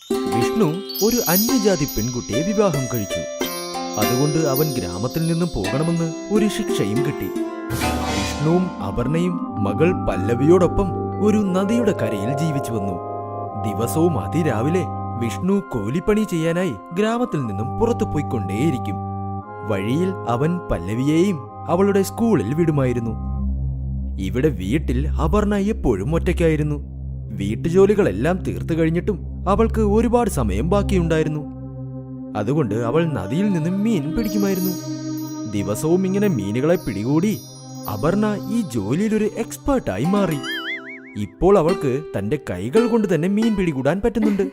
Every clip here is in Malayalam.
വിഷ്ണു ഒരു അന്യജാതി പെൺകുട്ടിയെ വിവാഹം കഴിച്ചു. അതുകൊണ്ട് അവൻ ഗ്രാമത്തിൽ നിന്നും പോകണമെന്ന് ഒരു ശിക്ഷയും കിട്ടി. വിഷ്ണുവും അപർണയും മകൾ പല്ലവിയോടൊപ്പം ഒരു നദിയുടെ കരയിൽ ജീവിച്ചു വന്നു. ദിവസവും അതിരാവിലെ വിഷ്ണു കൂലിപ്പണി ചെയ്യാനായി ഗ്രാമത്തിൽ നിന്നും പുറത്തു പോയിക്കൊണ്ടേയിരിക്കും. വഴിയിൽ അവൻ പല്ലവിയെയും അവളുടെ സ്കൂളിൽ വിടുമായിരുന്നു. ഇവിടെ വീട്ടിൽ അപർണ എപ്പോഴും ഒറ്റയ്ക്കായിരുന്നു. വീട്ടുജോലികളെല്ലാം തീർത്തു കഴിഞ്ഞിട്ടും അവൾക്ക് ഒരുപാട് സമയം ബാക്കിയുണ്ടായിരുന്നു. അതുകൊണ്ട് അവൾ നദിയിൽ നിന്നും മീൻ പിടിക്കുമായിരുന്നു. ദിവസവും ഇങ്ങനെ മീനുകളെ പിടികൂടി അപർണ ഈ ജോലിയിലൊരു എക്സ്പേർട്ടായി മാറി. ഇപ്പോൾ അവൾക്ക് തന്റെ കൈകൾ കൊണ്ട് തന്നെ മീൻ പിടികൂടാൻ പറ്റുന്നുണ്ട്.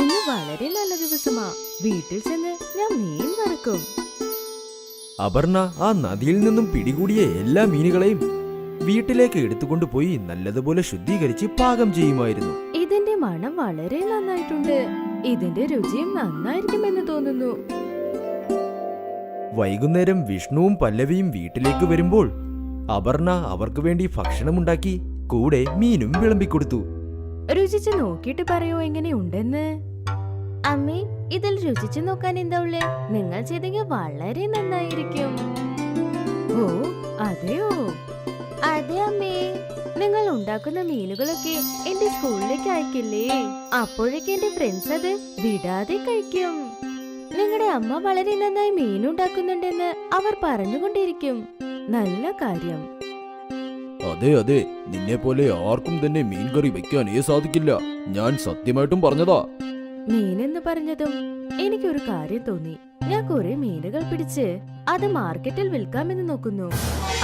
ഇന്ന് വളരെ നല്ല ദിവസമാ. വീട്ടിൽ ചെന്ന് ഞാൻ മീൻ വറക്കും. അപർണ ആ നദിയിൽ നിന്നും പിടികൂടിയ എല്ലാ മീനുകളെയും വീട്ടിലേക്ക് എടുത്തുകൊണ്ടുപോയി നല്ലതുപോലെ ശുദ്ധീകരിച്ച് പാകം ചെയ്യുമായിരുന്നു. ഇതിന്റെ മണം വളരെ നന്നായിട്ടുണ്ട്. ഇതിന്റെ രുചിയും നന്നായിരിക്കുമെന്ന് തോന്നുന്നു. വൈകുന്നേരം വിഷ്ണുവും പല്ലവിയും വീട്ടിലേക്ക് വരുമ്പോൾ അപർണ അവർക്ക് വേണ്ടി ഭക്ഷണമുണ്ടാക്കി കൂടെ മീനും വിളമ്പിക്കൊടുത്തു. രുചിച്ച് നോക്കിയിട്ട് പറയോ എങ്ങനെയുണ്ടെന്ന്. അമ്മേ, ഇതിൽ രുചിച്ചു നോക്കാൻ എന്താ ഉള്ളേ? നിങ്ങൾ ചെയ്തെങ്കിൽ വളരെ നന്നായിരിക്കും. ഓ അതെയോ? അതെ അമ്മേ. നിങ്ങൾ ഉണ്ടാക്കുന്ന മീനുകളൊക്കെ എന്റെ സ്കൂളിലേക്ക് അയക്കില്ലേ? അപ്പോഴേക്ക് എന്റെ ഫ്രണ്ട്സ് അത് വിടാതെ കഴിക്കും. നിങ്ങളുടെ അമ്മ വളരെ നന്നായി മീനുണ്ടാക്കുന്നുണ്ടെന്ന് അവർ പറഞ്ഞുകൊണ്ടിരിക്കും. നല്ല കാര്യം. അതെ അതെ, നിന്നെ പോലെ ആർക്കും തന്നെ മീൻ കറി വെക്കാനേ സാധിക്കില്ല. ഞാൻ സത്യമായിട്ടും പറഞ്ഞതാ. മീനെന്ന് പറഞ്ഞതും എനിക്കൊരു കാര്യം തോന്നി. ഞാൻ കുറെ മീനുകൾ പിടിച്ച് അത് മാർക്കറ്റിൽ വിൽക്കാമെന്ന് നോക്കുന്നു.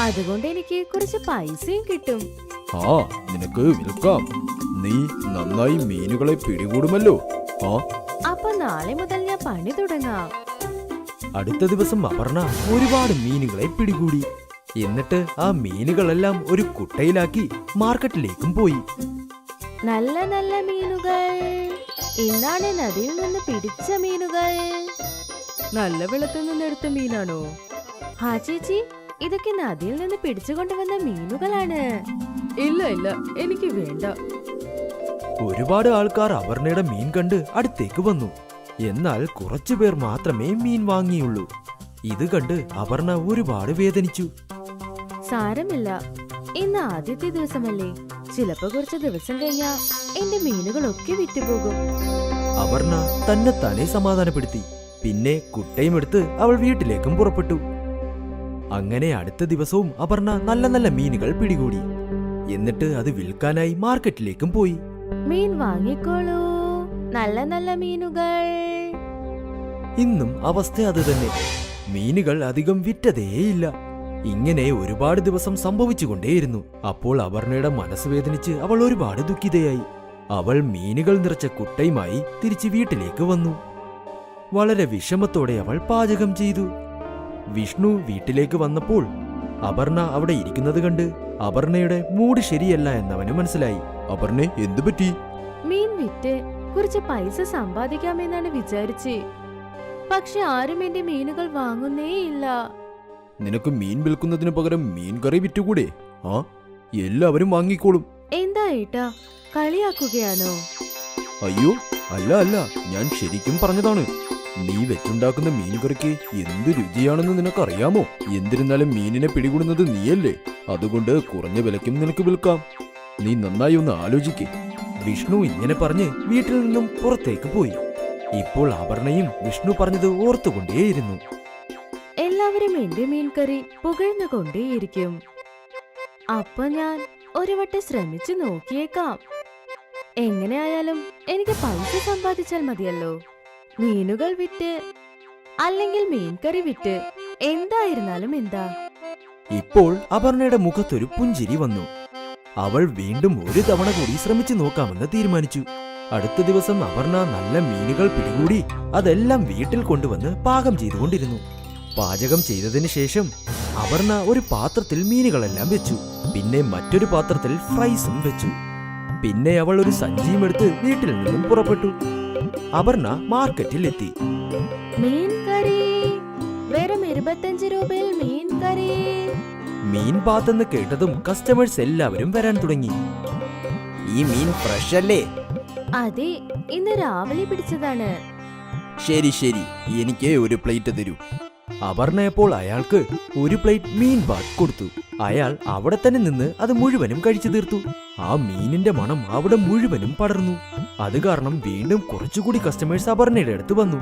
അതുകൊണ്ട് എനിക്ക് കുറച്ച് പൈസയും കിട്ടും. ആ, നിനക്ക് വിൽക്കാം. നീ നന്നായി മീനുകളെ പിടികൂടുമല്ലോ. അപ്പൊ നാളെ മുതൽ ഞാൻ പണി തുടങ്ങാം. അടുത്ത ദിവസം അപർണ ഒരുപാട് മീനുകളെ പിടികൂടി. എന്നിട്ട് ആ മീനുകളെല്ലാം ഒരു കുട്ടയിലാക്കി മാർക്കറ്റിലേക്കും പോയി. നല്ല നല്ല മീനുകൾ. ഇന്നാണ് നദിയിൽ നിന്ന് പിടിച്ച മീനുകൾ. നല്ല വെള്ളത്തിൽ നിന്ന് എടുത്ത മീനാണോ? ഹാ ചേച്ചി, ഇതൊക്കെ നദിയിൽ നിന്ന് പിടിച്ചുകൊണ്ടുവന്ന മീനുകളാണ്. ഇല്ല ഇല്ല, എനിക്ക് വേണ്ട. ഒരുപാട് ആൾക്കാർ അപർണയുടെ മീൻ കണ്ട് അടുത്തേക്ക് വന്നു. എന്നാൽ കുറച്ചുപേർ മാത്രമേ മീൻ വാങ്ങിയുള്ളൂ. ഇത് കണ്ട് അപർണ ഒരുപാട് വേദനിച്ചു. സാരമില്ല, ഇന്ന് ആദ്യത്തെ ദിവസമല്ലേ. ചിലപ്പോ കുറച്ച് ദിവസം കഴിഞ്ഞാ എന്റെ മീനുകളൊക്കെ വിറ്റുപോകും. അപർണ തന്നെത്താനെ സമാധാനപ്പെടുത്തി. പിന്നെ കുട്ടയും എടുത്ത് അവൾ വീട്ടിലേക്കും പുറപ്പെട്ടു. അങ്ങനെ അടുത്ത ദിവസവും അപർണ നല്ല നല്ല മീനുകൾ പിടികൂടി. എന്നിട്ട് അത് വിൽക്കാനായി മാർക്കറ്റിലേക്കും പോയി. മീൻ വാങ്ങിക്കോളൂ, നല്ല നല്ല മീനുകൾ. ഇന്നും അവസ്ഥ അത് തന്നെ. മീനുകൾ അധികം വിറ്റതേയില്ല. ഇങ്ങനെ ഒരുപാട് ദിവസം സംഭവിച്ചുകൊണ്ടേയിരുന്നു. അപ്പോൾ അപർണയുടെ മനസ്സ് വേദനിച്ച് അവൾ ഒരുപാട് ദുഃഖിതയായി. അവൾ മീനുകൾ നിറച്ച കുട്ടയുമായി തിരിച്ച് വീട്ടിലേക്ക് വന്നു. വളരെ വിഷമത്തോടെ അവൾ പാചകം ചെയ്തു. വിഷ്ണു വീട്ടിലേക്ക് വന്നപ്പോൾ അപർണ അവിടെ ഇരിക്കുന്നത് കണ്ട് അപർണയുടെ മൂഡ് ശരിയല്ല എന്നവന് മനസ്സിലായി. അപർണ, എന്തു പറ്റി? മീൻ വിറ്റ് കുറച്ച് പൈസ സമ്പാദിക്കാമെന്നാണ് വിചാരിച്ചേ. പക്ഷെ ആരും എന്റെ മീനുകൾ വാങ്ങുന്നേയില്ല. നിനക്ക് മീൻ വിൽക്കുന്നതിന് പകരം മീൻ കറി വിറ്റുകൂടെ? എല്ലാവരും വാങ്ങിക്കോളും. എന്താ ഏട്ടാ, കളിയാക്കുകയാണോ? അയ്യോ, അല്ല അല്ല, ഞാൻ ശരിക്കും പറഞ്ഞതാണ്. നീ വെച്ചുണ്ടാക്കുന്ന മീൻ കറിക്ക് എന്ത് രുചിയാണെന്ന് നിനക്കറിയാമോ? എന്നിരുന്നാലും മീനിനെ പിടികൂടുന്നത് നീയല്ലേ. അതുകൊണ്ട് കുറഞ്ഞ വിലയ്ക്കും നിനക്ക് വിൽക്കാം. നീ നന്നായി ഒന്ന് ആലോചിക്കേ. വിഷ്ണു ഇങ്ങനെ പറഞ്ഞ് വീട്ടിൽ നിന്നും പുറത്തേക്ക് പോയി. ഇപ്പോൾ അപർണയും വിഷ്ണു പറഞ്ഞത് ഓർത്തുകൊണ്ടേയിരുന്നു. എല്ലാവരും എന്റെ മീൻകറി പുകഴ്ന്നുകൊണ്ടേയിരിക്കും. അപ്പൊ ഞാൻ ഒരു വട്ടം ശ്രമിച്ചു നോക്കിയേക്കാം. എങ്ങനെയായാലും എനിക്ക് പൈസ സമ്പാദിച്ചാൽ മതിയല്ലോ. മീനുകൾ വിറ്റ് അല്ലെങ്കിൽ മീൻകറി വിറ്റ് എന്തായിരുന്നാലും എന്താ. ഇപ്പോൾ അപർണയുടെ മുഖത്തൊരു പുഞ്ചിരി വന്നു. അവൾ വീണ്ടും ഒരു തവണ കൂടി ശ്രമിച്ചു നോക്കാമെന്ന് തീരുമാനിച്ചു. അടുത്ത ദിവസം അപർണ നല്ല മീനുകൾ പിടികൂടി അതെല്ലാം വീട്ടിൽ കൊണ്ടുവന്ന് പാകം ചെയ്തുകൊണ്ടിരുന്നു. പാചകം ചെയ്തതിന് ശേഷം അപർണ ഒരു പാത്രത്തിൽ മീനുകളെല്ലാം വെച്ചു. പിന്നെ മറ്റൊരു പാത്രത്തിൽ ഫ്രൈസും വെച്ചു. പിന്നെ അവൾ ഒരു സഞ്ചിയും എടുത്ത് വീട്ടിൽ നിന്നും പുറപ്പെട്ടു. അപർണ മാർക്കറ്റിൽ എത്തി. മീൻ കറി വെറും 25 രൂപയിൽ മീൻ കറി. മീൻ പാത്തെന്ന് കേട്ടതും കസ്റ്റമേഴ്സ് എല്ലാവരും വരാൻ തുടങ്ങി. ഈ മീൻ ഫ്രഷ് അല്ലേ? അതെ, ഇന്ന് രാവിലെ പിടിച്ചതാണ്. ശരി ശരി, എനിക്ക് ഒരു പ്ലേറ്റ് തരൂ. അപർണയപ്പോൾ അയാൾക്ക് ഒരു പ്ലേറ്റ് മീൻ ബാത്ത് കൊടുത്തു. അയാൾ അവിടെ തന്നെ നിന്ന് അത് മുഴുവനും കഴിച്ചു തീർത്തു. ആ മീനിന്റെ മണം അവിടെ മുഴുവനും പടർന്നു. അത് കാരണം വീണ്ടും കുറച്ചുകൂടി കസ്റ്റമേഴ്സ് അപർണയുടെ അടുത്ത് വന്നു.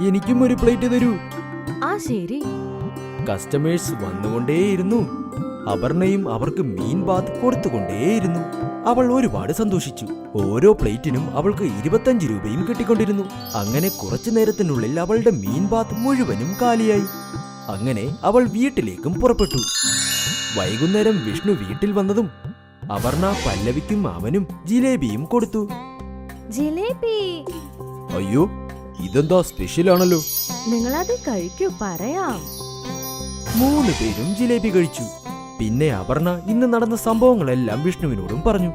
എനിക്കും ഒരു പ്ലേറ്റ് തരൂ. ആ ശരി. കസ്റ്റമേഴ്സ് വന്നുകൊണ്ടേയിരുന്നു. അപർണയും അവർക്ക് മീൻ ബാത്ത് കൊടുത്തുകൊണ്ടേയിരുന്നു. അവൾ ഒരുപാട് സന്തോഷിച്ചു. ഓരോ പ്ലേറ്റിനും അവൾക്ക് 25 രൂപയും കിട്ടിക്കൊണ്ടിരുന്നു. അങ്ങനെ കുറച്ചു നേരത്തിനുള്ളിൽ അവളുടെ മീൻ ബാത്ത് മുഴുവനും കാലിയായി. അങ്ങനെ അവൾ വീട്ടിലേക്കും പുറപ്പെട്ടു. വൈകുന്നേരം വിഷ്ണു വീട്ടിൽ വന്നതും അപർണ പല്ലവിക്കും അവനും ജിലേബിയും കൊടുത്തു. ജിലേബി. അയ്യോ, ഇതെന്താ സ്പെഷ്യൽ ആണല്ലോ. നിങ്ങളത് കഴിക്കൂ, പറയാം. 3 പേരും ജിലേബി കഴിച്ചു. പിന്നെ അപർണ ഇന്ന് നടന്ന സംഭവങ്ങളെല്ലാം വിഷ്ണുവിനോടും പറഞ്ഞു.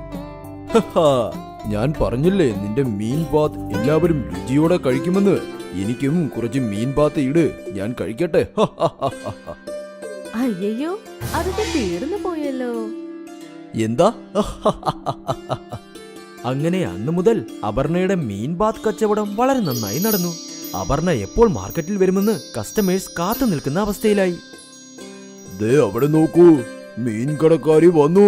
ഞാൻ പറഞ്ഞില്ലേ നിന്റെ മീൻ ബാത്ത് എല്ലാവരും രുചിയോടെ കഴിക്കുമെന്ന്. എനിക്കും കുറച്ച് മീൻ ബാത്ത് ഇട്, ഞാൻ കഴിക്കട്ടെ. അയ്യോ, അതൊക്കെ തീർന്നു പോയല്ലോ. എന്താ? അങ്ങനെ അന്നു മുതൽ അപർണയുടെ മീൻ ബാത്ത് കച്ചവടം വളരെ നന്നായി നടന്നു. അപർണ എപ്പോൾ മാർക്കറ്റിൽ വരുമെന്ന് കസ്റ്റമേഴ്സ് കാത്തു നിൽക്കുന്ന അവസ്ഥയിലായി. ദേ അവിടെ നോക്കൂ, മീൻ കടക്കാരി വന്നു.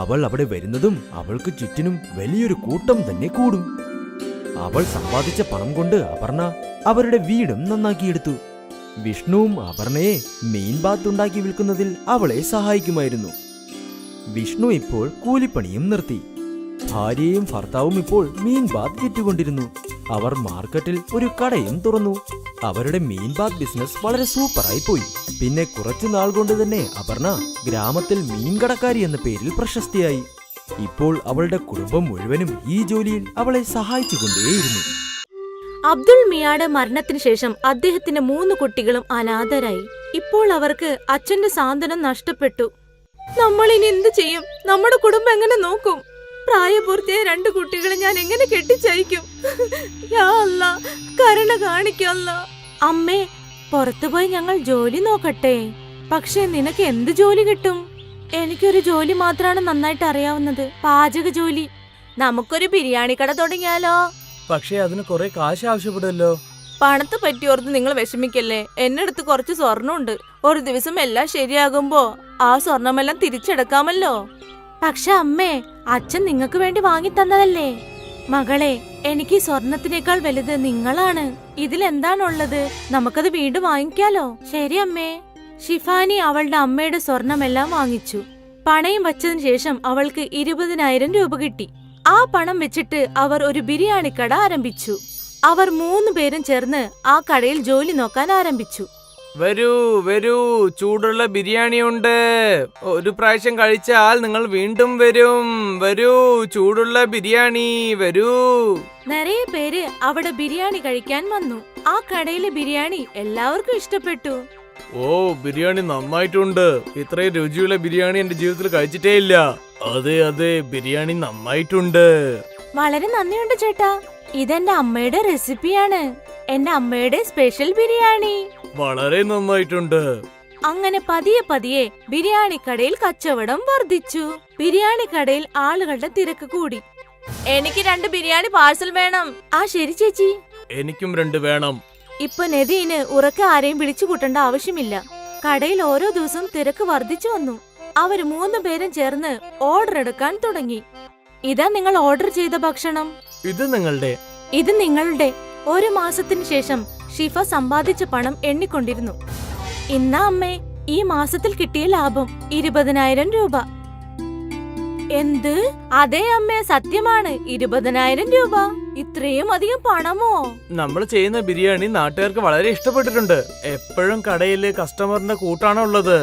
അവൾ അവിടെ വരുന്നതും അവൾക്ക് ചുറ്റിനും വലിയൊരു കൂട്ടം തന്നെ കൂടും. അവൾ സമ്പാദിച്ച പണം കൊണ്ട് അപർണ അവരുടെ വീടും നന്നാക്കിയെടുത്തു. വിഷ്ണുവും അപർണയെ മീൻ ബാത്ത് ഉണ്ടാക്കി വിൽക്കുന്നതിൽ അവളെ സഹായിക്കുമായിരുന്നു. വിഷ്ണു ഇപ്പോൾ കൂലിപ്പണിയും നിർത്തി. ഭാര്യയും ഭർത്താവും ഇപ്പോൾ മീൻ ബാത്ത് വിറ്റുകൊണ്ടിരുന്നു. അവർ മാർക്കറ്റിൽ ഒരു കടയും തുറന്നു. അവരുടെ മീൻ ബാത്ത് ബിസിനസ് വളരെ സൂപ്പറായി പോയി. പിന്നെ കുറച്ചു നാൾ കൊണ്ട് തന്നെ അപർണ ഗ്രാമത്തിൽ മീൻ കടക്കാരി എന്ന പേരിൽ പ്രശസ്തിയായി. ഇപ്പോൾ അവളുടെ കുടുംബം മുഴുവനും ഈ ജോലിയിൽ അവളെ സഹായിച്ചുകൊണ്ടേയിരുന്നു. അബ്ദുൾ മിയായുടെ മരണത്തിന് ശേഷം അദ്ദേഹത്തിന്റെ 3 കുട്ടികളും അനാഥരായി. ഇപ്പോൾ അവർക്ക് അച്ഛന്റെ സാന്ത്വനം നഷ്ടപ്പെട്ടു. നമ്മൾ ഇനി എന്ത് ചെയ്യും? നമ്മുടെ കുടുംബം എങ്ങനെ നോക്കും? പ്രായപൂർത്തിയായ 2 കുട്ടികളെ ഞാൻ എങ്ങനെ കെട്ടിച്ചയക്കും? യാ അല്ലാ, കരുണ കാണിക്കല്ല. അമ്മേ, പുറത്തുപോയി ഞങ്ങൾ ജോലി നോക്കട്ടെ. പക്ഷെ നിനക്ക് എന്ത് ജോലി കിട്ടും? എനിക്കൊരു ജോലി മാത്രമാണ് നന്നായിട്ട് അറിയാവുന്നത്, പാചക ജോലി. നമുക്കൊരു ബിരിയാണി കട തുടങ്ങിയാലോ? പക്ഷേ അതിന് കുറെ കാശ് ആവശ്യപ്പെടുമല്ലോ. പണത്തെ പറ്റിയോർത്ത് നിങ്ങൾ വിഷമിക്കല്ലേ. എന്റെ അടുത്ത് കുറച്ച് സ്വർണ്ണമുണ്ട്. ഒരു ദിവസം എല്ലാം ശരിയാകുമ്പോ ആ സ്വർണ്ണമെല്ലാം തിരിച്ചെടുക്കാമല്ലോ. പക്ഷെ അമ്മേ, അച്ഛൻ നിങ്ങൾക്ക് വേണ്ടി വാങ്ങി തന്നതല്ലേ. മകളെ, എനിക്ക് സ്വർണത്തിനേക്കാൾ വലുത് നിങ്ങളാണ്. ഇതിലെന്താണുള്ളത്? നമുക്കത് വീണ്ടും വാങ്ങിക്കാലോ. ശരി അമ്മേ. ഷിഫാനി അവളുടെ അമ്മയുടെ സ്വർണമെല്ലാം വാങ്ങിച്ചു. പണയം വച്ചതിന് ശേഷം അവൾക്ക് 20,000 രൂപ കിട്ടി. ആ പണം വെച്ചിട്ട് അവർ ഒരു ബിരിയാണി കട ആരംഭിച്ചു. അവർ 3 പേരും ചേർന്ന് ആ കടയിൽ ജോലി നോക്കാൻ ആരംഭിച്ചു. വരൂ വരൂ, ചൂടുള്ള ബിരിയാണി ഉണ്ട്. ഒരു പ്രാവശ്യം കഴിച്ചാൽ നിങ്ങൾ വീണ്ടും വരും. വരൂ, ചൂടുള്ള ബിരിയാണി വരൂ. നിറയെ പേര് അവിടെ ബിരിയാണി കഴിക്കാൻ വന്നു. ആ കടയിലെ ബിരിയാണി എല്ലാവർക്കും ഇഷ്ടപ്പെട്ടു. ഓ, ബിരിയാണി നന്നായിട്ടുണ്ട്. ഇത്രയും രുചിയുള്ള ബിരിയാണി എന്റെ ജീവിതത്തിൽ കഴിച്ചിട്ടേ ഇല്ല. അതെ അതെ, ബിരിയാണി നന്നായിട്ടുണ്ട്. വളരെ നന്ദിയുണ്ട് ചേട്ടാ. ഇതെന്റെ അമ്മയുടെ റെസിപ്പിയാണ്. എന്റെ അമ്മയുടെ സ്പെഷ്യൽ ബിരിയാണി. വളരെ നന്നായിട്ടുണ്ട്. അങ്ങനെ പതിയെ പതിയെ ബിരിയാണി കടയിൽ കച്ചവടം വർദ്ധിച്ചു. ബിരിയാണി കടയിൽ ആളുകളുടെ തിരക്ക് കൂടി. എനിക്ക് 2 ബിരിയാണി പാഴ്സൽ വേണം. ആ ശരി ചേച്ചി. എനിക്കും 2 വേണം. ഇപ്പൊ നദീന് ഉറക്കെ ആരെയും വിളിച്ചു കൂട്ടേണ്ട ആവശ്യമില്ല. കടയിൽ ഓരോ ദിവസവും തിരക്ക് വർദ്ധിച്ചു വന്നു. അവര് 3 പേരും ചേർന്ന് ഓർഡർ എടുക്കാൻ തുടങ്ങി. ഇതാ നിങ്ങൾ ഓർഡർ ചെയ്ത ഭക്ഷണം. ഇത് നിങ്ങളുടെ. ഇത് നിങ്ങളുടെ. 1 മാസത്തിന് ശേഷം ഷിഫ സമ്പാദിച്ച പണം എണ്ണിക്കൊണ്ടിരുന്നു. ഇന്നാ അമ്മേ, ഈ മാസത്തിൽ കിട്ടിയ ലാഭം 20,000 രൂപ. എന്ത്? അതെ അമ്മേ, സത്യമാണ്. 20,000 രൂപ. ഇത്രയും അധികം പണമോ? നമ്മൾ ചെയ്യുന്ന ബിരിയാണി നാട്ടുകാർക്ക് വളരെ ഇഷ്ടപ്പെട്ടിട്ടുണ്ട്. എപ്പോഴും കടയില് കസ്റ്റമറിന്റെ കൂട്ടാണ് ഉള്ളത്.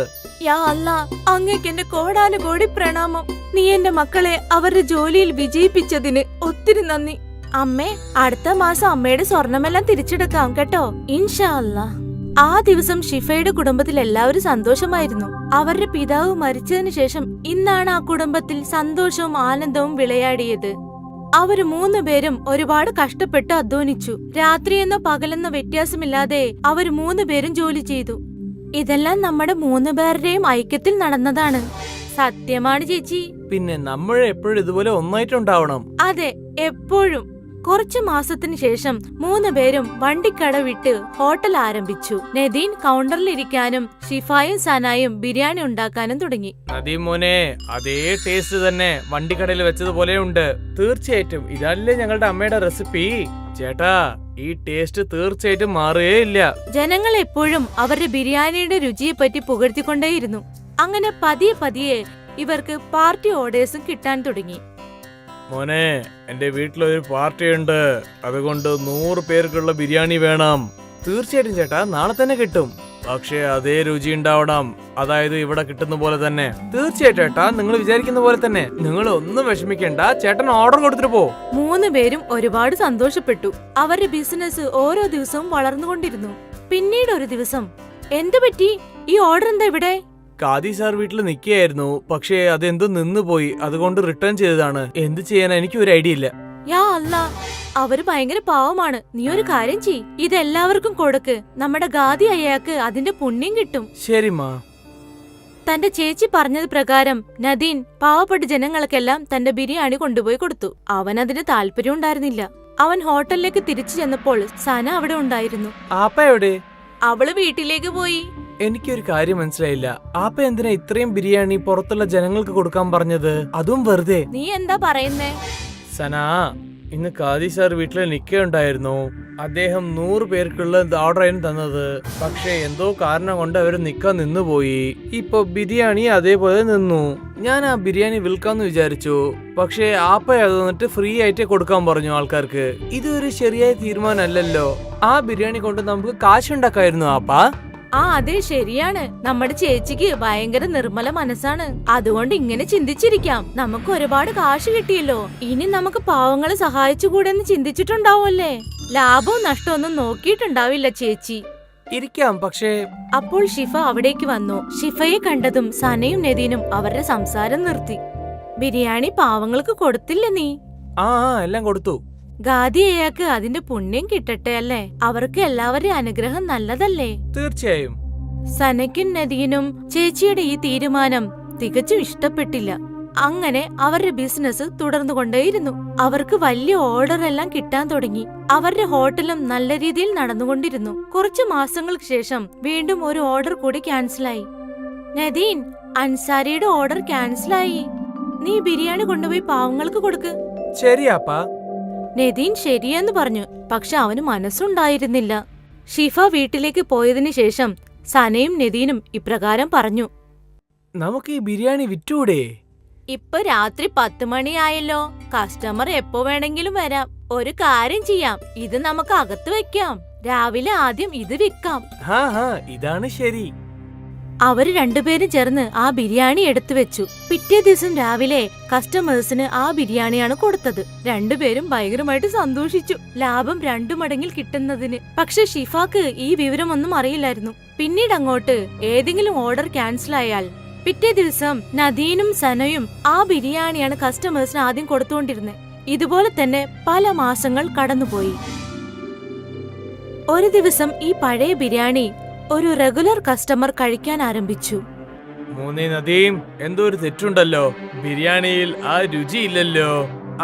യാ അല്ലാ, അങ്ങേക്ക് എന്റെ കോടാനുകോടി പ്രണാമം. നീ എന്റെ മക്കളെ അവരുടെ ജോലിയിൽ വിജയിപ്പിച്ചതിന് ഒത്തിരി നന്ദി. അമ്മേ, അടുത്ത മാസം അമ്മയുടെ സ്വർണമെല്ലാം തിരിച്ചെടുക്കാം കേട്ടോ, ഇൻഷാ അല്ലാ. ആ ദിവസം ഷിഫയുടെ കുടുംബത്തിൽ എല്ലാവരും സന്തോഷമായിരുന്നു. അവരുടെ പിതാവ് മരിച്ചതിനു ശേഷം ഇന്നാണ് ആ കുടുംബത്തിൽ സന്തോഷവും ആനന്ദവും വിളയാടിയത്. അവര് 3 പേരും ഒരുപാട് കഷ്ടപ്പെട്ട് അധ്വാനിച്ചു. രാത്രിയെന്നോ പകലെന്നോ വ്യത്യാസമില്ലാതെ അവര് 3 പേരും ജോലി ചെയ്തു. ഇതെല്ലാം നമ്മുടെ 3 പേരുടെയും ഐക്യത്തിൽ നടന്നതാണ്. സത്യമാണ് ചേച്ചി. പിന്നെ നമ്മൾ എപ്പോഴും ഇതുപോലെ ഒന്നായിട്ടുണ്ടാവണം. അതെ, എപ്പോഴും. കുറച്ചു മാസത്തിനു ശേഷം 3 പേരും വണ്ടിക്കട വിട്ട് ഹോട്ടൽ ആരംഭിച്ചു. നദീൻ കൗണ്ടറിലിരിക്കാനും ഷിഫായും സനായും ബിരിയാണി ഉണ്ടാക്കാനും തുടങ്ങി. നദീം മോനെ, അതേ ടേസ്റ്റ് തന്നെ വണ്ടിക്കടയിൽ വെച്ചതുപോലെ ഉണ്ട്. തീർച്ചയായിട്ടും ഇതല്ലേ ഞങ്ങളുടെ അമ്മയുടെ റെസിപ്പി. ചേട്ടാ, ഈ ടേസ്റ്റ് തീർച്ചയായിട്ടും മാറുകയില്ല. ജനങ്ങൾ എപ്പോഴും അവരുടെ ബിരിയാണിയുടെ രുചിയെ പറ്റി പുകഴ്ത്തിക്കൊണ്ടേയിരുന്നു. അങ്ങനെ പതിയെ പതിയെ ഇവർക്ക് പാർട്ടി ഓർഡേഴ്സും കിട്ടാൻ തുടങ്ങി. മോനെ, എന്റെ വീട്ടിലൊരു പാർട്ടിയുണ്ട്, അതുകൊണ്ട് 100 പേർക്കുള്ള ബിരിയാണി വേണം. തീർച്ചയായിട്ടും ചേട്ടാ, നാളെ തന്നെ കിട്ടും. പക്ഷേ അതേ രുചി ഉണ്ടാവണം, അതായത് ഇവിടെ കിട്ടുന്ന പോലെ തന്നെ. തീർച്ചയായിട്ടും ചേട്ടാ, നിങ്ങൾ വിചാരിക്കുന്ന പോലെ തന്നെ. നിങ്ങൾ ഒന്നും വിഷമിക്കേണ്ട, ചേട്ടൻ ഓർഡർ കൊടുത്തിട്ട് പോ. 3 പേരും ഒരുപാട് സന്തോഷപ്പെട്ടു. അവരുടെ ബിസിനസ് ഓരോ ദിവസവും വളർന്നുകൊണ്ടിരുന്നു. പിന്നീട് ഒരു ദിവസം, എന്തു പറ്റി? ഈ ഓർഡർ എന്താ ഇവിടെ? കാദി സാർ വീട്ടിൽ നിൽക്കുകയായിരുന്നു, പക്ഷേ അതെന്തോ നിന്നുപോയി, അതുകൊണ്ട് റിട്ടേൺ ചെയ്തതാണ്. എന്ത് ചെയ്യാനാ, എനിക്ക് ഒരു ഐഡിയ ഇല്ല. യാ അല്ലാ, അവര് ഭയങ്കര പാവമാണ്. നീ ഒരു കാര്യം ചെയ്, ഇതെല്ലാവർക്കും കൊടുക്ക്. നമ്മുടെ ഗാദി അയ്യാക്ക് അതിന്റെ പുണ്യം കിട്ടും. ശരി മാ. തന്റെ ചേച്ചി പറഞ്ഞത് പ്രകാരം നദീൻ പാവപ്പെട്ട ജനങ്ങൾക്കെല്ലാം തന്റെ ബിരിയാണി കൊണ്ടുപോയി കൊടുത്തു. അവൻ അതിന് താല്പര്യം ഉണ്ടായിരുന്നില്ല. അവൻ ഹോട്ടലിലേക്ക് തിരിച്ചു ചെന്നപ്പോൾ സന അവിടെ ഉണ്ടായിരുന്നു. ആപ്പ എവിടെ? അവള് വീട്ടിലേക്ക് പോയി. എനിക്കൊരു കാര്യം മനസ്സിലായില്ല. ആപ്പ എന്തിനാ ഇത്രയും ബിരിയാണി പുറത്തുള്ള ജനങ്ങൾക്ക് കൊടുക്കാൻ പറഞ്ഞത്, അതും വെറുതെ? നീ എന്താ പറയുന്നേ? സനാ, ഇന്ന് കാദി സാർ വീട്ടിൽ നിൽക്കുകയുണ്ടായിരുന്നു. അദ്ദേഹം 100 പേർക്കുള്ള ഓർഡർ ആയിരുന്നു തന്നത്. പക്ഷെ എന്തോ കാരണം കൊണ്ട് അവര് നിക്കാൻ നിന്നുപോയി. ഇപ്പൊ ബിരിയാണി അതേപോലെ നിന്നു. ഞാൻ ആ ബിരിയാണി വിൽക്കാന്ന് വിചാരിച്ചു, പക്ഷെ ആപ്പ അത് വന്നിട്ട് ഫ്രീ ആയിട്ട് കൊടുക്കാൻ പറഞ്ഞു ആൾക്കാർക്ക്. ഇതൊരു ശരിയായ തീരുമാനമല്ലല്ലോ. ആ ബിരിയാണി കൊണ്ട് നമുക്ക് കാശുണ്ടാക്കായിരുന്നു ആപ്പ. അതെ, ശരിയാണ്. നമ്മുടെ ചേച്ചിക്ക് ഭയങ്കര നിർമ്മല മനസ്സാണ്. അതുകൊണ്ട് ഇങ്ങനെ ചിന്തിച്ചിരിക്കാം. നമുക്ക് ഒരുപാട് കാശ് കിട്ടിയല്ലോ, ഇനി നമുക്ക് പാവങ്ങളെ സഹായിച്ചുകൂടെന്ന് ചിന്തിച്ചിട്ടുണ്ടാവുമല്ലേ. ലാഭവും നഷ്ടമൊന്നും നോക്കിയിട്ടുണ്ടാവില്ല ചേച്ചി. ഇരിക്കാം, പക്ഷേ. അപ്പോൾ ഷിഫ അവിടേക്ക് വന്നു. ഷിഫയെ കണ്ടതും സനയും നദീനും അവരുടെ സംസാരം നിർത്തി. ബിരിയാണി പാവങ്ങൾക്ക് കൊടുത്തില്ല നീ? എല്ലാം കൊടുത്തു. ഗാദി അയ്യാക്ക് അതിന്റെ പുണ്യം കിട്ടട്ടെ അല്ലേ. അവർക്ക് എല്ലാവരുടെയും അനുഗ്രഹം നല്ലതല്ലേ. തീർച്ചയായും. സനയ്ക്കും നദീനും ചേച്ചിയുടെ ഈ തീരുമാനം തികച്ചും ഇഷ്ടപ്പെട്ടില്ല. അങ്ങനെ അവരുടെ ബിസിനസ് തുടർന്നുകൊണ്ടേയിരുന്നു. അവർക്ക് വലിയ ഓർഡർ എല്ലാം കിട്ടാൻ തുടങ്ങി. അവരുടെ ഹോട്ടലും നല്ല രീതിയിൽ നടന്നുകൊണ്ടിരുന്നു. കുറച്ചു മാസങ്ങൾക്ക് ശേഷം വീണ്ടും ഒരു ഓർഡർ കൂടി ക്യാൻസലായി. Nadine, അൻസാരിയുടെ order ക്യാൻസലായി. നീ ബിരിയാണി കൊണ്ടുപോയി പാവങ്ങൾക്ക് കൊടുക്ക്. ശരിയാപ്പാ. നദീൻ ശരിയെന്ന് പറഞ്ഞു. പക്ഷെ അവന് മനസ്സുണ്ടായിരുന്നില്ല. ഷിഫ വീട്ടിലേക്ക് പോയതിനു ശേഷം സനയും നദീനും ഇപ്രകാരം പറഞ്ഞു. നമുക്ക് ഈ ബിരിയാണി വിറ്റൂടെ? ഇപ്പൊ രാത്രി 10 മണിയായല്ലോ. കസ്റ്റമർ എപ്പോ വേണമെങ്കിലും വരാം. ഒരു കാര്യം ചെയ്യാം, ഇത് നമുക്ക് അകത്ത് വെക്കാം. രാവിലെ ആദ്യം ഇത് വിൽക്കാം. ഇതാണ് ശരി. അവര് രണ്ടുപേരും ചേർന്ന് ആ ബിരിയാണി എടുത്തു വെച്ചു. പിറ്റേ ദിവസം രാവിലെ കസ്റ്റമേഴ്സിന് ആ ബിരിയാണിയാണ് കൊടുത്തത്. രണ്ടുപേരും ഭയങ്കരമായിട്ട് സന്തോഷിച്ചു, ലാഭം 2 മടങ്ങിൽ കിട്ടുന്നതിന്. പക്ഷെ ഷിഫാക്ക് ഈ വിവരമൊന്നും അറിയില്ലായിരുന്നു. പിന്നീട് അങ്ങോട്ട് ഏതെങ്കിലും ഓർഡർ ക്യാൻസൽ ആയാൽ പിറ്റേ ദിവസം നദീനും സനയും ആ ബിരിയാണിയാണ് കസ്റ്റമേഴ്സിന് ആദ്യം കൊടുത്തുകൊണ്ടിരുന്നത്. ഇതുപോലെ തന്നെ പല മാസങ്ങൾ കടന്നുപോയി. ഒരു ദിവസം ഈ പഴയ ബിരിയാണി ഒരു റെഗുലർ കസ്റ്റമർ കഴിക്കാൻ ആരംഭിച്ചു. മൂന്നേ നദീം, എന്തോ ഒരു തെറ്റുണ്ടല്ലോ. ബിരിയാണിയിൽ ആ രുചിയില്ലല്ലോ.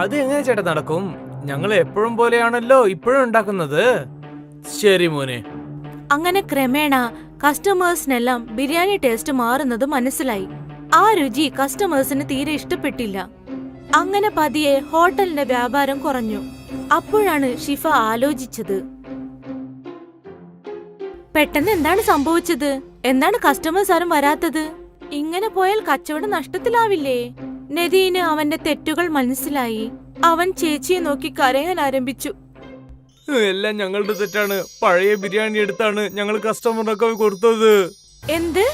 അത് എങ്ങനെ ചേട്ടാ നടക്കും? ഞങ്ങൾ എപ്പോഴും പോലെയാണല്ലോ ഇപ്പോഴും ഉണ്ടാക്കുന്നത്. ശരി മോനെ. അങ്ങനെ ക്രമേണ കസ്റ്റമേഴ്സിനെല്ലാം ബിരിയാണി ടേസ്റ്റ് മാറുന്നത് മനസ്സിലായി. ആ രുചി കസ്റ്റമേഴ്സിന് തീരെ ഇഷ്ടപ്പെട്ടില്ല. അങ്ങനെ പതിയെ ഹോട്ടലിന്റെ വ്യാപാരം കുറഞ്ഞു. അപ്പോഴാണ് ഷിഫ ആലോചിച്ചത്, പെട്ടെന്ന് എന്താണ് സംഭവിച്ചത്? എന്താണ് കസ്റ്റമേഴ്സ് ആരും വരാത്തത്? ഇങ്ങനെ പോയാൽ കച്ചവടം നഷ്ടത്തിലാവില്ലേ? നദീന് അവന്റെ തെറ്റുകൾ മനസ്സിലായി. അവൻ ചേച്ചിയെ നോക്കി കരയാൻ ആരംഭിച്ചു. എല്ലാം ഞങ്ങളുടെ തെറ്റാണ്. പഴയ ബിരിയാണി എടുത്താണ് ഞങ്ങൾ കസ്റ്റമറിനൊക്കെ കൊടുത്തത്. എന്ത്?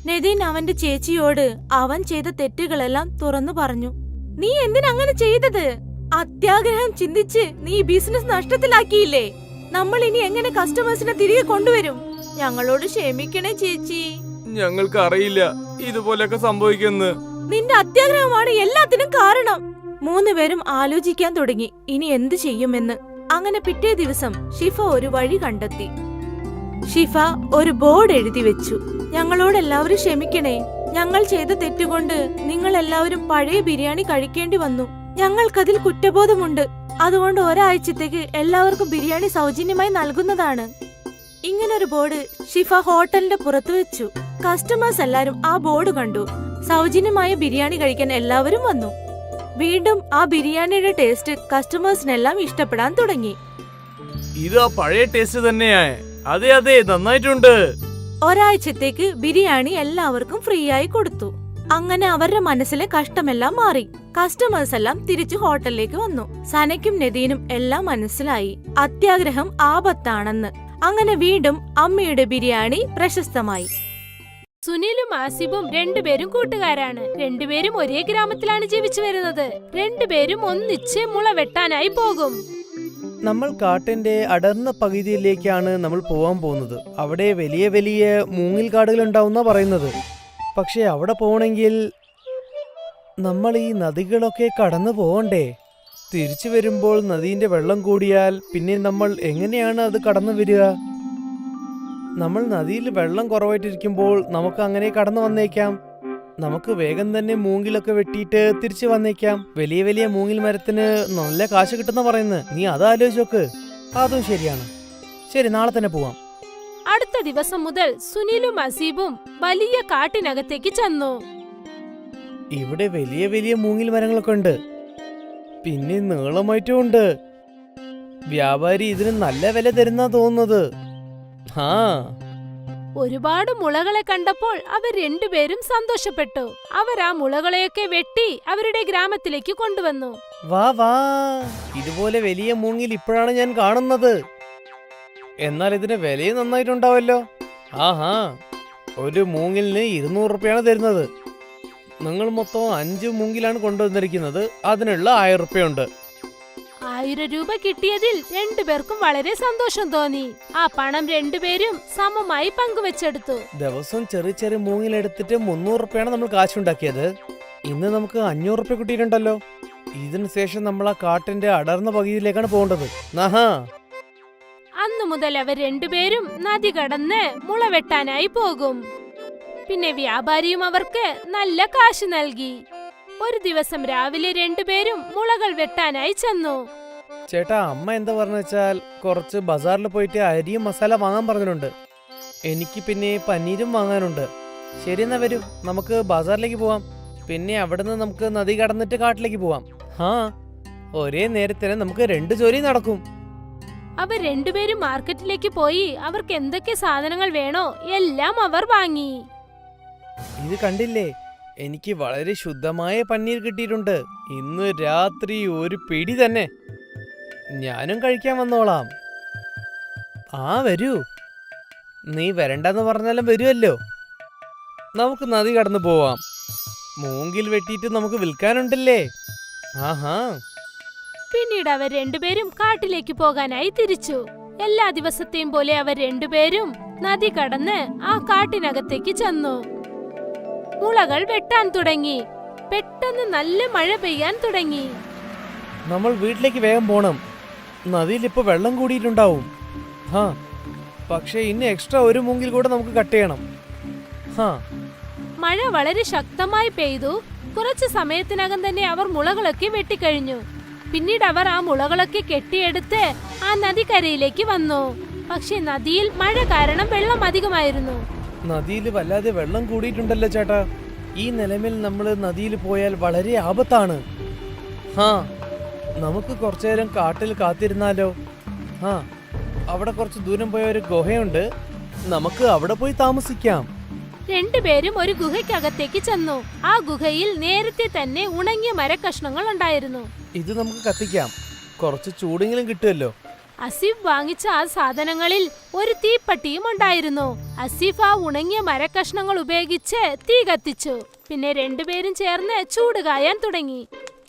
നദീൻ അവന്റെ ചേച്ചിയോട് അവൻ ചെയ്ത തെറ്റുകളെല്ലാം തുറന്നു പറഞ്ഞു. നീ എന്തിനങ്ങനെ ചെയ്തത്? അത്യാഗ്രഹം ചിന്തിച്ച് നീ ബിസിനസ് നഷ്ടത്തിലാക്കിയില്ലേ? നമ്മൾ ഇനി എങ്ങനെ കസ്റ്റമേഴ്സിനെ തിരികെ കൊണ്ടുവരും? ഞങ്ങളോട് ക്ഷമിക്കണേ ചേച്ചി. ഞങ്ങൾക്ക് അറിയില്ല ഇതുപോലെയൊക്കെ സംഭവിക്കുന്നു. നിന്റെ അത്യാഗ്രഹമാണ് എല്ലാത്തിനും കാരണം. 3 പേരും ആലോചിക്കാൻ തുടങ്ങി ഇനി എന്ത് ചെയ്യുമെന്ന്. അങ്ങനെ പിറ്റേ ദിവസം ഷിഫ ഒരു വഴി കണ്ടെത്തി. ഷിഫ ഒരു ബോർഡ് എഴുതി വെച്ചു. ഞങ്ങളോട് എല്ലാവരും ക്ഷമിക്കണേ. ഞങ്ങൾ ചെയ്ത തെറ്റുകൊണ്ട് നിങ്ങൾ എല്ലാവരും പഴയ ബിരിയാണി കഴിക്കേണ്ടി വന്നു. ഞങ്ങൾക്കതിൽ കുറ്റബോധമുണ്ട്. അതുകൊണ്ട് ഒരാഴ്ചത്തേക്ക് എല്ലാവർക്കും ബിരിയാണി സൗജന്യമായി നൽകുന്നതാണ്. ഇങ്ങനൊരു ബോർഡ് ഷിഫ ഹോട്ടലിന്റെ പുറത്തു വെച്ചു. കസ്റ്റമേഴ്സ് എല്ലാരും ആ ബോർഡ് കണ്ടു. സൗജന്യമായ ബിരിയാണി കഴിക്കാൻ എല്ലാവരും വന്നു. വീണ്ടും ആ ബിരിയാണിയുടെ ടേസ്റ്റ് കസ്റ്റമേഴ്സിനെല്ലാം ഇഷ്ടപ്പെടാൻ തുടങ്ങി. ഇത് ആ പഴയ ടേസ്റ്റ് തന്നെയാ. അതെ അതെ, നന്നായിട്ടുണ്ട്. ഒരാഴ്ചത്തേക്ക് ബിരിയാണി എല്ലാവർക്കും ഫ്രീ ആയി കൊടുത്തു. അങ്ങനെ അവരുടെ മനസ്സിലെ കഷ്ടമെല്ലാം മാറി. കസ്റ്റമേഴ്സ് എല്ലാം തിരിച്ചു ഹോട്ടലിലേക്ക് വന്നു. സനയ്ക്കും നദീനും എല്ലാം മനസ്സിലായി അത്യാഗ്രഹം ആപത്താണെന്ന്. അങ്ങനെ വീണ്ടും അമ്മയുടെ ബിരിയാണി പ്രശസ്തമായി. സുനിലും ആസിഫും രണ്ടുപേരും കൂട്ടുകാരാണ്. രണ്ടുപേരും ഒരേ ഗ്രാമത്തിലാണ് ജീവിച്ചു വരുന്നത്. രണ്ടുപേരും ഒന്നിച്ച് മുള വെട്ടാനായി പോകും. നമ്മൾ കാട്ടിന്റെ അടർന്ന പകുതിയിലേക്കാണ് നമ്മൾ പോവാൻ പോകുന്നത്. അവിടെ വലിയ വലിയ മൂങ്ങിൽ കാടുകൾ ഉണ്ടാവുന്ന പറയുന്നത്. പക്ഷെ അവിടെ പോകണമെങ്കിൽ നമ്മൾ ഈ നദികളൊക്കെ കടന്നു പോകണ്ടേ? തിരിച്ചു വരുമ്പോൾ നദീന്റെ വെള്ളം കൂടിയാൽ പിന്നെ നമ്മൾ എങ്ങനെയാണ് അത് കടന്നു വരിക? നമ്മൾ നദിയിൽ വെള്ളം കുറവായിട്ടിരിക്കുമ്പോൾ നമുക്ക് അങ്ങനെ കടന്നു വന്നേക്കാം. നമുക്ക് വേഗം തന്നെ മൂങ്ങിലൊക്കെ വെട്ടിയിട്ട് തിരിച്ചു വന്നേക്കാം. വലിയ വലിയ മൂങ്ങിൽ മരത്തിന് നല്ല കാശ് കിട്ടുന്ന പറയുന്നത്. നീ അതാലോചിച്ച് നോക്ക്. അതും ശരിയാണ്. ശരി, നാളെ തന്നെ പോവാം. അടുത്ത ദിവസം മുതൽ സുനിലും അസീബും വലിയ കാട്ടിനകത്തേക്ക് ചെന്നു. ഇവിടെ വലിയ വലിയ മൂങ്ങിൽ മരങ്ങളൊക്കെ ഉണ്ട്. പിന്നെ നീളമായിട്ടും ഉണ്ട്. വ്യാപാരി ഇതിന് നല്ല വില തരുന്നാ തോന്നുന്നത്. ആ, ഒരുപാട് മുളകളെ കണ്ടപ്പോൾ അവർ രണ്ടുപേരും സന്തോഷപ്പെട്ടു. അവർ ആ മുളകളെയൊക്കെ വെട്ടി അവരുടെ ഗ്രാമത്തിലേക്ക് കൊണ്ടുവന്നു. വാ വാ, ഇതുപോലെ വലിയ മൂങ്ങിൽ ഇപ്പോഴാണ് ഞാൻ കാണുന്നത്. എന്നാൽ ഇതിന് വിലയും നന്നായിട്ടുണ്ടാവല്ലോ. ആഹാ, ഒരു മൂങ്ങിലിന് 200 രൂപയാണ് തരുന്നത്. നിങ്ങൾ മൊത്തം 5 മൂങ്ങിലാണ് കൊണ്ടുവന്നിരിക്കുന്നത്. അതിനുള്ള 1000 രൂപയുണ്ട്. 1000 രൂപ കിട്ടിയതിൽ രണ്ടുപേർക്കും വളരെ സന്തോഷം തോന്നി. ആ പണം രണ്ടുപേരും സമമായി പങ്കുവെച്ചെടുത്തു. ദിവസം ചെറിയ ചെറിയ മൂങ്ങിലെടുത്തിട്ട് 300 രൂപയാണ് നമ്മൾ കാശുണ്ടാക്കിയത്. ഇന്ന് നമുക്ക് 500 രൂപ കിട്ടിയിട്ടുണ്ടല്ലോ. ഇതിനു ശേഷം നമ്മൾ ആ കാട്ടിന്റെ അടർന്ന പകുതിയിലേക്കാണ് പോകേണ്ടത്. ആഹാ, അന്നു മുതൽ അവർ രണ്ടുപേരും നദി കടന്ന് മുള വെട്ടാനായി പോകും. പിന്നെ വ്യാപാരിയും അവർക്ക് നല്ല കാശ് നൽകി. ഒരു ദിവസം രാവിലെ രണ്ടുപേരും മുളകൾ വെട്ടാനായി ചെന്നു. ചേട്ടാ, അമ്മ എന്താ പറഞ്ഞ വെച്ചാൽ കുറച്ച് ബസാറിൽ പോയിട്ട് അരിയും മസാല വാങ്ങാൻ പറഞ്ഞിട്ടുണ്ട്. എനിക്ക് പിന്നെ പനീരും വാങ്ങാനുണ്ട്. ശരി, എന്നാ വരൂ, നമുക്ക് ബസാറിലേക്ക് പോവാം. പിന്നെ അവിടുന്ന് നമുക്ക് നദി കടന്നിട്ട് കാട്ടിലേക്ക് പോവാം. ആ, ഒരേ നേരത്തിന് നമുക്ക് 2 ജോലി നടക്കും. അവർ രണ്ടുപേരും മാർക്കറ്റിലേക്ക് പോയി അവർക്ക് എന്തൊക്കെ സാധനങ്ങൾ വേണോ എല്ലാം അവർ വാങ്ങി. ഇത് കണ്ടില്ലേ, എനിക്ക് വളരെ ശുദ്ധമായ പനീർ കിട്ടിയിട്ടുണ്ട്. ഇന്ന് രാത്രി ഒരു പിടി തന്നെ. ഞാനും കഴിക്കാൻ വന്നോളാം. ആ, വരൂ. നീ വരണ്ടെന്ന് പറഞ്ഞാലും വരുമല്ലോ. നമുക്ക് നദി കടന്നു പോവാം. മൂങ്കിൽ വെട്ടിയിട്ട് നമുക്ക് വിൽക്കാനുണ്ടല്ലേ. ആഹാ, പിന്നീട് അവർ രണ്ടുപേരും കാട്ടിലേക്ക് പോകാനായി തിരിച്ചു. എല്ലാ ദിവസത്തെയും പോലെ അവർ രണ്ടുപേരും നദി കടന്ന് ആ കാട്ടിനകത്തേക്ക് ചെന്നു. മുളകൾ വെട്ടാൻ തുടങ്ങി. പെട്ടെന്ന് നല്ല മഴ പെയ്യാൻ തുടങ്ങി. നമ്മൾ വീട്ടിലേക്ക് വേഗം പോണം. നദിയിൽ ഇപ്പൊ വെള്ളം കൂടിയിട്ടുണ്ടാവും. ഹാ, പക്ഷെ ഇന്ന് എക്സ്ട്രാ ഒരു മൂങ്കിൽ കൂടെ നമുക്ക് കട്ട് ചെയ്യണം. ഹാ, മഴ വളരെ ശക്തമായി പെയ്തു. കുറച്ചു സമയത്തിനകം തന്നെ അവർ മുളകളൊക്കെ വെട്ടിക്കഴിഞ്ഞു. പിന്നീട് അവർ ആ മുളകളൊക്കെ കെട്ടിയെടുത്ത് ആ നദിക്കരയിലേക്ക് വന്നു. പക്ഷെ നദിയിൽ മഴ കാരണം വെള്ളം അധികമായിരുന്നു. നദിയിൽ വല്ലാതെ വെള്ളം കൂടിയിട്ടുണ്ടല്ലോ ചേട്ടാ. ഈ നിലമിൽ നമ്മൾ നദിയിൽ പോയാൽ വളരെ ആപത്താണ്. ഹാ, നമുക്ക് കുറച്ചു നേരം കാട്ടിൽ കാത്തിരുന്നാലോ? ഹാ, അവിടെ കുറച്ച് ദൂരം പോയ ഒരു ഗുഹയുണ്ട്. നമുക്ക് അവിടെ പോയി താമസിക്കാം. രണ്ടുപേരും ഒരു ഗുഹയ്ക്കകത്തേക്ക് ചെന്നു. ആ ഗുഹയിൽ നേരത്തെ തന്നെ ഉണങ്ങിയ മരക്കഷ്ണങ്ങൾ ഉണ്ടായിരുന്നു. ഇത് നമുക്ക് കത്തിക്കാം. കുറച്ച് ചൂടെങ്കിലും കിട്ടുമല്ലോ. അസീഫ് വാങ്ങിച്ച ആ സാധനങ്ങളിൽ ഒരു തീപ്പട്ടിയും ഉണ്ടായിരുന്നു. അസീഫ് ആ ഉണങ്ങിയ മരക്കഷ്ണങ്ങൾ ഉപയോഗിച്ച് തീ കത്തിച്ചു. പിന്നെ രണ്ടുപേരും ചേർന്ന് ചൂട് കായാൻ തുടങ്ങി.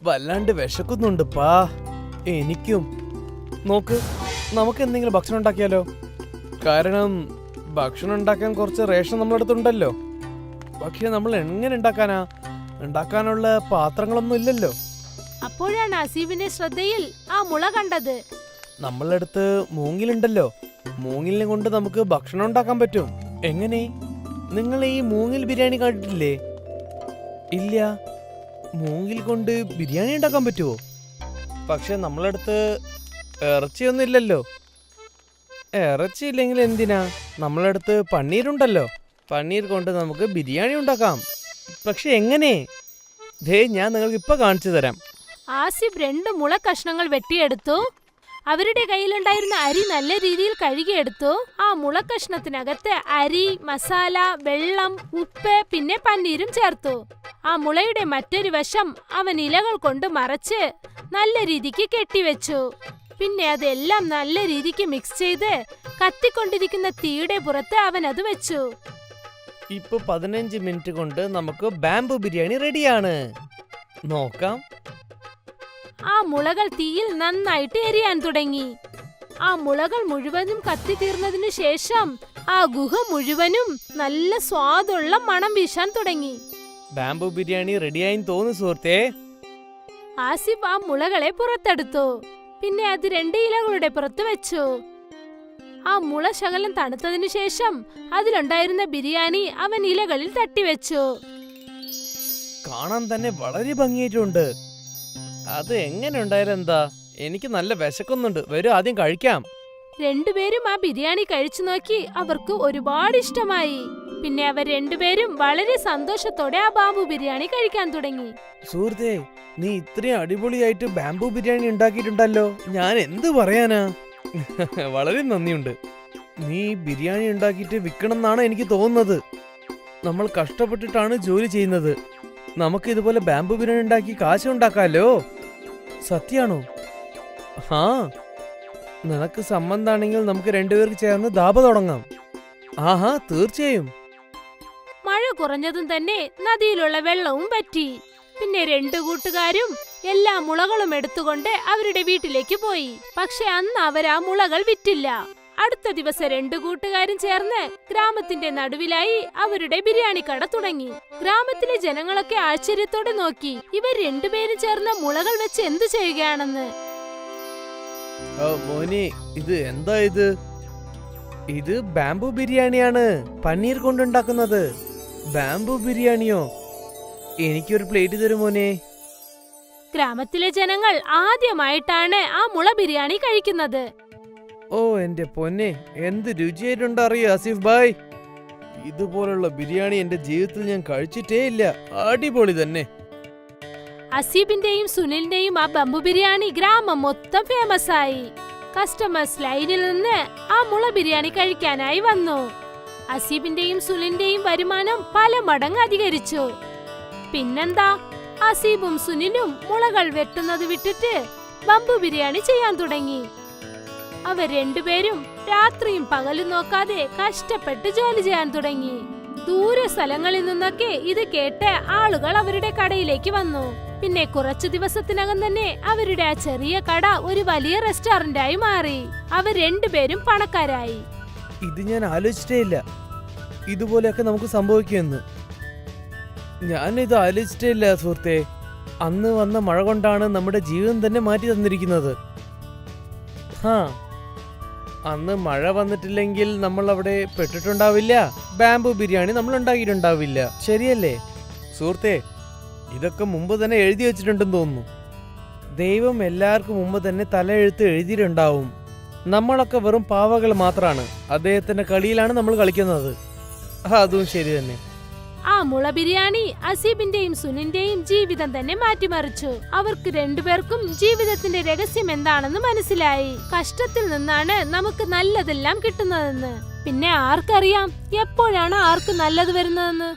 വല്ലാണ്ട് വിശക്കുന്നുണ്ട് പാ. എനിക്കും. നോക്ക്, നമുക്ക് എന്തെങ്കിലും ഭക്ഷണം ഉണ്ടാക്കിയാലോ? കാരണം ഭക്ഷണം ഉണ്ടാക്കാൻ കുറച്ച് റേഷൻ നമ്മളടുത്തുണ്ടല്ലോ. പക്ഷെ നമ്മൾ എങ്ങനെ ഉണ്ടാക്കാനാ? ഉണ്ടാക്കാനുള്ള പാത്രങ്ങളൊന്നും ഇല്ലല്ലോ. അപ്പോഴാണ് അസീഫിന്റെ ശ്രദ്ധയിൽ ആ മുള കണ്ടത്. നമ്മളടുത്ത് മൂങ്ങിലുണ്ടല്ലോ. മൂങ്ങിലിനെ കൊണ്ട് നമുക്ക് ഭക്ഷണം ഉണ്ടാക്കാൻ പറ്റും. എങ്ങനെ? നിങ്ങൾ ഈ മൂങ്ങിൽ ബിരിയാണി കണ്ടിട്ടില്ലേ? ഇല്ല. മൂങ്ങിൽ കൊണ്ട് ബിരിയാണി ഉണ്ടാക്കാൻ പറ്റുമോ? പക്ഷെ നമ്മളടുത്ത് ഇറച്ചിയൊന്നും ഇല്ലല്ലോ. ഇറച്ചി ഇല്ലെങ്കിൽ എന്തിനാ, നമ്മളടുത്ത് പന്നീരുണ്ടല്ലോ. പന്നീർ കൊണ്ട് നമുക്ക് ബിരിയാണി ഉണ്ടാക്കാം. പക്ഷെ എങ്ങനെ? ദേ ഞാൻ നിങ്ങൾക്ക് ഇപ്പൊ കാണിച്ചു തരാം. ആസിഫ് 2 മുള കഷ്ണങ്ങൾ വെട്ടിയെടുത്തു. അവരുടെ കയ്യിലുണ്ടായിരുന്ന അരി നല്ല രീതിയിൽ കഴുകിയെടുത്തു. ആ മുള കഷ്ണത്തിനകത്ത് അരി, മസാല, വെള്ളം, ഉപ്പ്, പിന്നെ പന്നീരും ചേർത്തു. ആ മുളയുടെ മറ്റൊരു വശം അവൻ ഇലകൾ കൊണ്ട് മറച്ച് നല്ല രീതിക്ക് കെട്ടിവെച്ചു. പിന്നെ അതെല്ലാം നല്ല രീതിക്ക് മിക്സ് ചെയ്ത് കത്തിക്കൊണ്ടിരിക്കുന്ന തീയുടെ പുറത്ത് അവൻ അത് വെച്ചു. ഇപ്പൊ 15 മിനിറ്റ് കൊണ്ട് നമുക്ക് ബാംബു ബിരിയാണി റെഡിയാണ്. നോക്കാം. ആ മുളകൾ തീയിൽ നന്നായിട്ട് എരിയാൻ തുടങ്ങി. ആ മുളകൾ മുഴുവനും കത്തിത്തീർന്നതിനു ശേഷം ആ ഗുഹ മുഴുവനും നല്ല സ്വാദുള്ള മണം വീശാൻ തുടങ്ങി. ബാംബു ബിരിയാണി റെഡിയായി തോന്നുന്നു സുഹൃത്തേ. ആസിഫ് ആ മുളകളെ പുറത്തെടുത്തു. പിന്നെ അത് 2 ഇലകളുടെ പുറത്ത് വെച്ചു. ആ മുള ശകലം തണുത്തതിനു ശേഷം അതിലുണ്ടായിരുന്ന ബിരിയാണി അവൻ ഇലകളിൽ തട്ടിവെച്ചു. കാണാൻ തന്നെ വളരെ ഭംഗിയായിട്ടുണ്ട്. അത് എങ്ങനെ ഉണ്ടായാലും എന്താ, എനിക്ക് നല്ല വിശക്കുന്നുണ്ട്. വരൂ, ആദ്യം കഴിക്കാം. 2 പേരും ആ ബിരിയാണി കഴിച്ചു നോക്കി. അവർക്ക് ഒരുപാട് ഇഷ്ടമായി. പിന്നെ അവർ 2 പേരും വളരെ സന്തോഷത്തോടെ ആ ബാംബു ബിരിയാണി കഴിക്കാൻ തുടങ്ങി. സുഹൃത്തേ, നീ ഇത്രയും അടിപൊളിയായിട്ട് ബാംബു ബിരിയാണി ഉണ്ടാക്കിയിട്ടുണ്ടല്ലോ. ഞാൻ എന്ത് പറയാനാ. വളരെ നന്ദിയുണ്ട്. നീ ബിരിയാണി ഉണ്ടാക്കിയിട്ട് വിൽക്കണം എന്നാണ് എനിക്ക് തോന്നുന്നത്. നമ്മൾ കഷ്ടപ്പെട്ടിട്ടാണ് ജോലി ചെയ്യുന്നത്. നമുക്ക് ഇതുപോലെ ബാംബു ബിരിയാണി ഉണ്ടാക്കി കാശ് ഉണ്ടാക്കാലോ. സത്യാണോ? ഹാ, നിനക്ക് സമ്മന്താണെങ്കിൽ നമുക്ക് 2 പേർക്ക് ചേർന്ന് ധാബ തുടങ്ങാം. ആഹാ, തീർച്ചയായും. മഴ കുറഞ്ഞതും തന്നെ നദിയിലുള്ള വെള്ളവും പറ്റി. പിന്നെ 2 കൂട്ടുകാരും എല്ലാ മുളകളും എടുത്തുകൊണ്ട് അവരുടെ വീട്ടിലേക്ക് പോയി. പക്ഷെ അന്ന് അവർ ആ മുളകൾ വിറ്റില്ല. അടുത്ത ദിവസം 2 കൂട്ടുകാരും ചേർന്ന് ഗ്രാമത്തിന്റെ നടുവിലായി അവരുടെ ബിരിയാണി കട തുടങ്ങി. ഗ്രാമത്തിലെ ജനങ്ങളൊക്കെ ആശ്ചര്യത്തോടെ നോക്കി ഇവർ 2 പേരും ചേർന്ന് മുളകൾ വെച്ച് എന്തു ചെയ്യുകയാണെന്ന്. മോനെ, ഇത് എന്താ ഇത്? ഇത് ബാംബു ബിരിയാണിയാണ്, പനീർ കൊണ്ടുണ്ടാക്കുന്നത്. ബാംബു ബിരിയാണിയോ? എനിക്കൊരു പ്ലേറ്റ് തരും മോനെ. ഗ്രാമത്തിലെ ജനങ്ങൾ ആദ്യമായിട്ടാണ് ആ മുള ബിരിയാണി കഴിക്കുന്നത്. ഓ എന്റെ പൊന്നെ, എന്ത് രുചിയായിട്ടുണ്ട് അറിയോ ആസിഫ് ഭായ്. ഇതുപോലുള്ള ബിരിയാണി എന്റെ ജീവിതത്തിൽ ഞാൻ കഴിച്ചിട്ടേ ഇല്ല. അടിപൊളി തന്നെ. അസീബിന്റെയും സുനിലിന്റെയും ആ ബംബു ബിരിയാണി ഗ്രാമം മൊത്തം ഫേമസ് ആയി. കസ്റ്റമേഴ്സ് ലൈനിൽ നിന്ന് ആ മുള ബിരിയാണി കഴിക്കാനായി വന്നു. അസീബിന്റെയും സുനിലിന്റെയും വരുമാനം പല മടങ്ങ് അധികരിച്ചു. പിന്നെന്താ, അസീബും സുനിലും മുളകൾ വെട്ടുന്നത് വിട്ടിട്ട് ബംബു ബിരിയാണി ചെയ്യാൻ തുടങ്ങി. അവർ 2 പേരും രാത്രിയും പകലും നോക്കാതെ കഷ്ടപ്പെട്ട് ജോലി ചെയ്യാൻ തുടങ്ങി. ദൂര സ്ഥലങ്ങളിൽ നിന്നൊക്കെ ഇത് കേട്ട് ആളുകൾ അവരുടെ കടയിലേക്ക് വന്നു. പിന്നെ കുറച്ചു ദിവസത്തിനകം തന്നെ അവരുടെ ആ ചെറിയ കട ഒരു വലിയ റെസ്റ്റോറന്റായി മാറി. അവർ 2 പേരും പണക്കാരായി. ഇത് ഞാൻ ആലോചിച്ചിട്ടേ ഇല്ല, ഇതുപോലെയൊക്കെ നമുക്ക് സംഭവിക്കുമെന്ന്. ഞാനിത് ആലോചിച്ചിട്ടേ ഇല്ല സുഹൃത്തെ. അന്ന് വന്ന മഴ കൊണ്ടാണ് നമ്മുടെ ജീവിതം തന്നെ മാറ്റി തന്നിരിക്കുന്നത്. ഹാ, അന്ന് മഴ വന്നിട്ടില്ലെങ്കിൽ നമ്മൾ അവിടെ പെട്ടിട്ടുണ്ടാവില്ല. ബാംബു ബിരിയാണി നമ്മൾ ഉണ്ടാക്കിയിട്ടുണ്ടാവില്ല. ശരിയല്ലേ സുഹൃത്തെ? ഇതൊക്കെ മുമ്പ് തന്നെ എഴുതി വെച്ചിട്ടുണ്ടെന്ന് തോന്നുന്നു. ദൈവം എല്ലാവർക്കും മുമ്പ് തന്നെ തലയെഴുത്ത് എഴുതിയിട്ടുണ്ടാവും. നമ്മളൊക്കെ വെറും പാവകൾ മാത്രമാണ്. അദ്ദേഹത്തിന്റെ കളിയിലാണ് നമ്മൾ കളിക്കുന്നത്. അതും ശരി തന്നെ. ആ മുള ബിരിയാണി അസീബിന്റെയും സുനിന്റെയും ജീവിതം തന്നെ മാറ്റിമറിച്ചു. അവർക്ക് 2 പേർക്കും ജീവിതത്തിന്റെ രഹസ്യം എന്താണെന്ന് മനസ്സിലായി. കഷ്ടത്തിൽ നിന്നാണ് നമുക്ക് നല്ലതെല്ലാം കിട്ടുന്നതെന്ന്. പിന്നെ ആർക്കറിയാം എപ്പോഴാണ് ആർക്ക് നല്ലത് വരുന്നതെന്ന്.